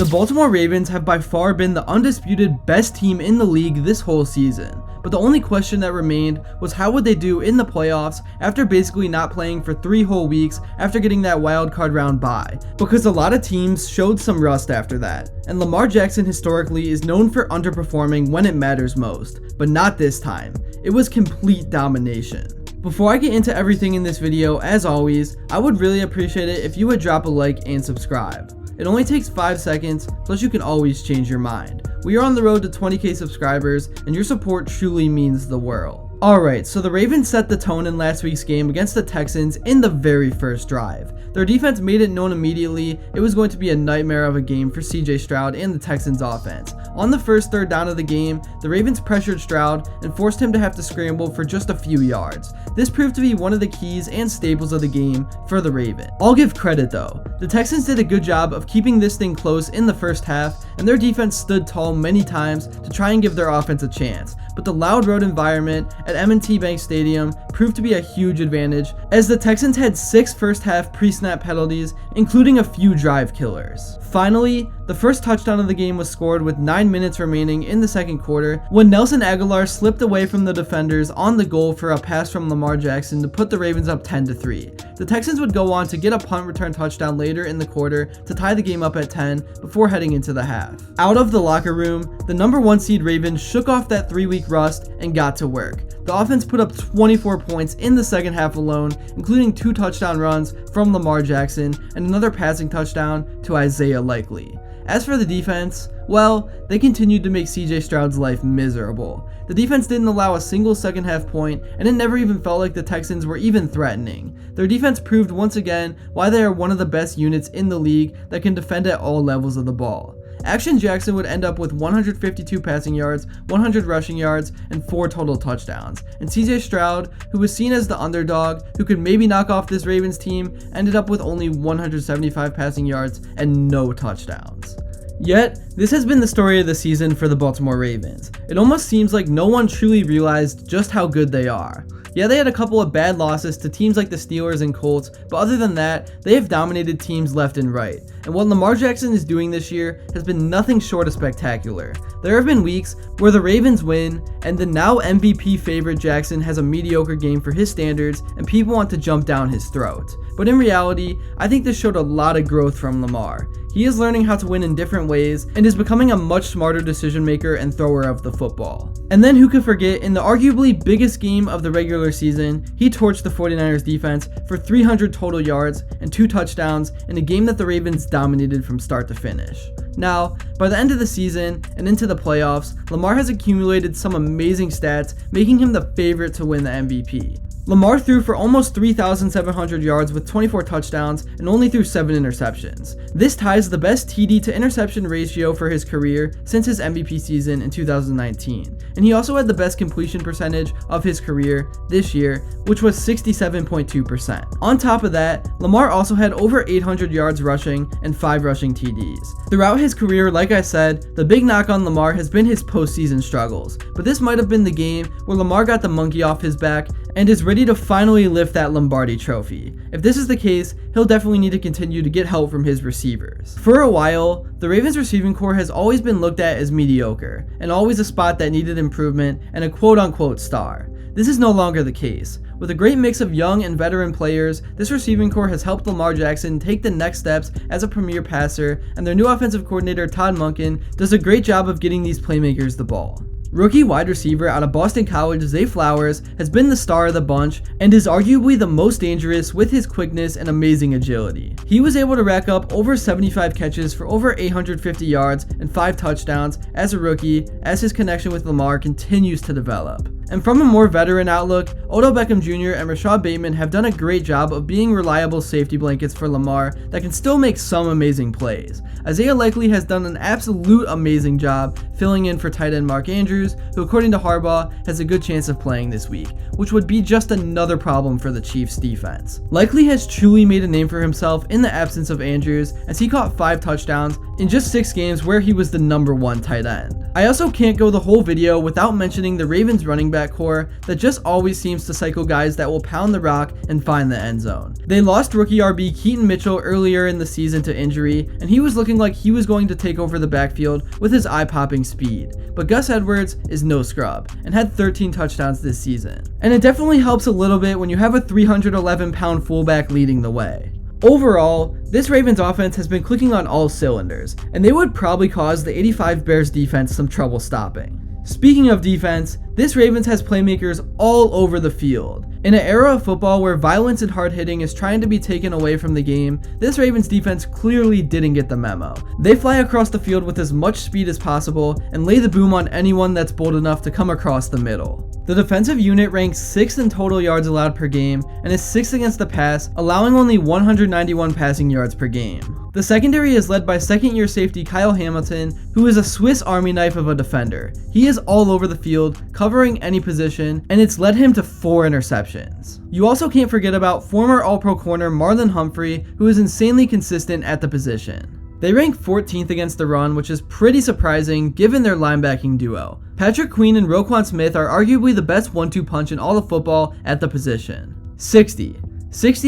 The Baltimore Ravens have by far been the undisputed best team in the league this whole season, but the only question that remained was how would they do in the playoffs after basically not playing for 3 whole weeks after getting that wildcard round bye, because a lot of teams showed some rust after that, and Lamar Jackson historically is known for underperforming when it matters most, but not this time. It was complete domination. Before I get into everything in this video, as always, I would really appreciate it if you would drop a like and subscribe. It only takes 5 seconds, plus you can always change your mind. We are on the road to 20k subscribers, and your support truly means the world. Alright, so the Ravens set the tone in last week's game against the Texans in the very first drive. Their defense made it known immediately it was going to be a nightmare of a game for CJ Stroud and the Texans offense. On the first third down of the game, the Ravens pressured Stroud and forced him to have to scramble for just a few yards. This proved to be one of the keys and staples of the game for the Ravens. I'll give credit though. The Texans did a good job of keeping this thing close in the first half, and their defense stood tall many times to try and give their offense a chance. But the loud road environment at M&T Bank Stadium proved to be a huge advantage, as the Texans had 6 first half pre-snap penalties, including a few drive killers. Finally, the first touchdown of the game was scored with 9 minutes remaining in the second quarter when Nelson Aguilar slipped away from the defenders on the goal for a pass from Lamar Jackson to put the Ravens up 10-3. The Texans would go on to get a punt return touchdown later in the quarter to tie the game up at 10 before heading into the half. Out of the locker room, the number 1 seed Ravens shook off that 3-week rust and got to work. The offense put up 24 points in the second half alone, including 2 touchdown runs from Lamar Jackson and another passing touchdown to Isaiah Likely. As for the defense, well, they continued to make CJ Stroud's life miserable. The defense didn't allow a single second half point, and it never even felt like the Texans were even threatening. Their defense proved once again why they are one of the best units in the league that can defend at all levels of the ball. Action Jackson would end up with 152 passing yards, 100 rushing yards, and 4 total touchdowns. And CJ Stroud, who was seen as the underdog, who could maybe knock off this Ravens team, ended up with only 175 passing yards and no touchdowns. Yet, this has been the story of the season for the Baltimore Ravens. It almost seems like no one truly realized just how good they are. Yeah, they had a couple of bad losses to teams like the Steelers and Colts, but other than that, they have dominated teams left and right. And what Lamar Jackson is doing this year has been nothing short of spectacular. There have been weeks where the Ravens win, and the now MVP favorite Jackson has a mediocre game for his standards, and people want to jump down his throat. But in reality, I think this showed a lot of growth from Lamar. He is learning how to win in different ways and is becoming a much smarter decision maker and thrower of the football. And then who could forget, in the arguably biggest game of the regular season, he torched the 49ers defense for 300 total yards and 2 touchdowns in a game that the Ravens dominated from start to finish. Now, by the end of the season and into the playoffs, Lamar has accumulated some amazing stats, making him the favorite to win the MVP. Lamar threw for almost 3,700 yards with 24 touchdowns and only threw 7 interceptions. This ties the best TD to interception ratio for his career since his MVP season in 2019. And he also had the best completion percentage of his career this year, which was 67.2%. On top of that, Lamar also had over 800 yards rushing and 5 rushing TDs. Throughout his career, like I said, the big knock on Lamar has been his postseason struggles, but this might have been the game where Lamar got the monkey off his back and is ready to finally lift that Lombardi trophy. If this is the case, he'll definitely need to continue to get help from his receivers. For a while, the Ravens receiving core has always been looked at as mediocre, and always a spot that needed improvement and a quote-unquote star. This is no longer the case. With a great mix of young and veteran players, this receiving core has helped Lamar Jackson take the next steps as a premier passer, and their new offensive coordinator Todd Monken does a great job of getting these playmakers the ball. Rookie wide receiver out of Boston College, Zay Flowers, has been the star of the bunch and is arguably the most dangerous with his quickness and amazing agility. He was able to rack up over 75 catches for over 850 yards and 5 touchdowns as a rookie as his connection with Lamar continues to develop. And from a more veteran outlook, Odell Beckham Jr. and Rashad Bateman have done a great job of being reliable safety blankets for Lamar that can still make some amazing plays. Isaiah Likely has done an absolute amazing job filling in for tight end Mark Andrews, who according to Harbaugh has a good chance of playing this week, which would be just another problem for the Chiefs defense. Likely has truly made a name for himself in the absence of Andrews, as he caught 5 touchdowns in just 6 games where he was the #1 tight end. I also can't go the whole video without mentioning the Ravens running back core that just always seems to cycle guys that will pound the rock and find the end zone. They lost rookie RB Keaton Mitchell earlier in the season to injury, and he was looking like he was going to take over the backfield with his eye-popping speed. But Gus Edwards is no scrub and had 13 touchdowns this season. And it definitely helps a little bit when you have a 311-pound fullback leading the way. Overall, this Ravens offense has been clicking on all cylinders, and they would probably cause the 85 Bears defense some trouble stopping. Speaking of defense, this Ravens has playmakers all over the field. In an era of football where violence and hard hitting is trying to be taken away from the game, this Ravens defense clearly didn't get the memo. They fly across the field with as much speed as possible and lay the boom on anyone that's bold enough to come across the middle. The defensive unit ranks 6th in total yards allowed per game and is 6th against the pass, allowing only 191 passing yards per game. The secondary is led by second-year safety Kyle Hamilton, who is a Swiss Army knife of a defender. He is all over the field, covering any position, and it's led him to 4 interceptions. You also can't forget about former All-Pro corner Marlon Humphrey, who is insanely consistent at the position. They rank 14th against the run, which is pretty surprising given their linebacking duo. Patrick Queen and Roquan Smith are arguably the best 1-2 punch in all of football at the position. 60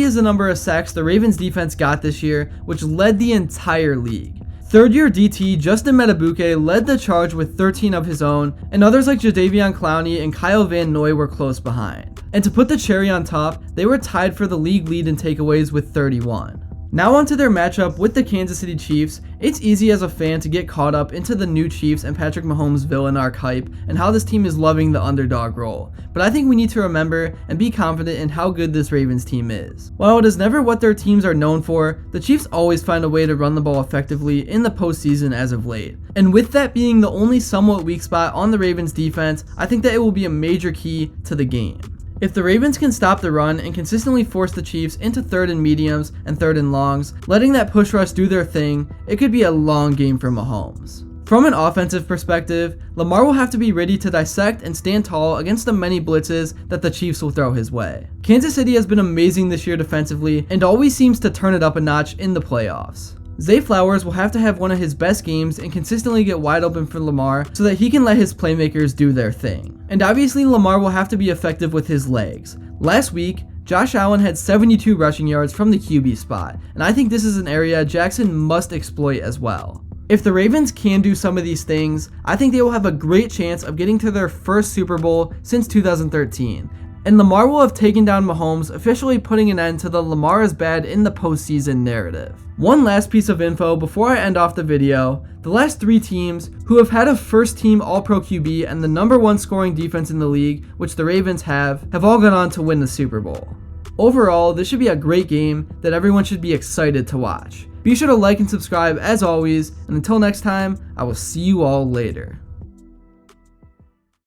is the number of sacks the Ravens defense got this year, which led the entire league. Third-year DT Justin Metabuke led the charge with 13 of his own, and others like Jadeveon Clowney and Kyle Van Noy were close behind. And to put the cherry on top, they were tied for the league lead in takeaways with 31. Now onto their matchup with the Kansas City Chiefs. It's easy as a fan to get caught up into the new Chiefs and Patrick Mahomes villain arc hype and how this team is loving the underdog role. But I think we need to remember and be confident in how good this Ravens team is. While it is never what their teams are known for, the Chiefs always find a way to run the ball effectively in the postseason as of late. And with that being the only somewhat weak spot on the Ravens defense, I think that it will be a major key to the game. If the Ravens can stop the run and consistently force the Chiefs into 3rd and mediums and 3rd and longs, letting that push rush do their thing, it could be a long game for Mahomes. From an offensive perspective, Lamar will have to be ready to dissect and stand tall against the many blitzes that the Chiefs will throw his way. Kansas City has been amazing this year defensively and always seems to turn it up a notch in the playoffs. Zay Flowers will have to have one of his best games and consistently get wide open for Lamar so that he can let his playmakers do their thing. And obviously Lamar will have to be effective with his legs. Last week, Josh Allen had 72 rushing yards from the QB spot, and I think this is an area Jackson must exploit as well. If the Ravens can do some of these things, I think they will have a great chance of getting to their first Super Bowl since 2013. And Lamar will have taken down Mahomes, officially putting an end to the Lamar is bad in the postseason narrative. One last piece of info before I end off the video: the last 3 teams who have had a first-team All-Pro QB and the #1 scoring defense in the league, which the Ravens have all gone on to win the Super Bowl. Overall, this should be a great game that everyone should be excited to watch. Be sure to like and subscribe as always, and until next time, I will see you all later.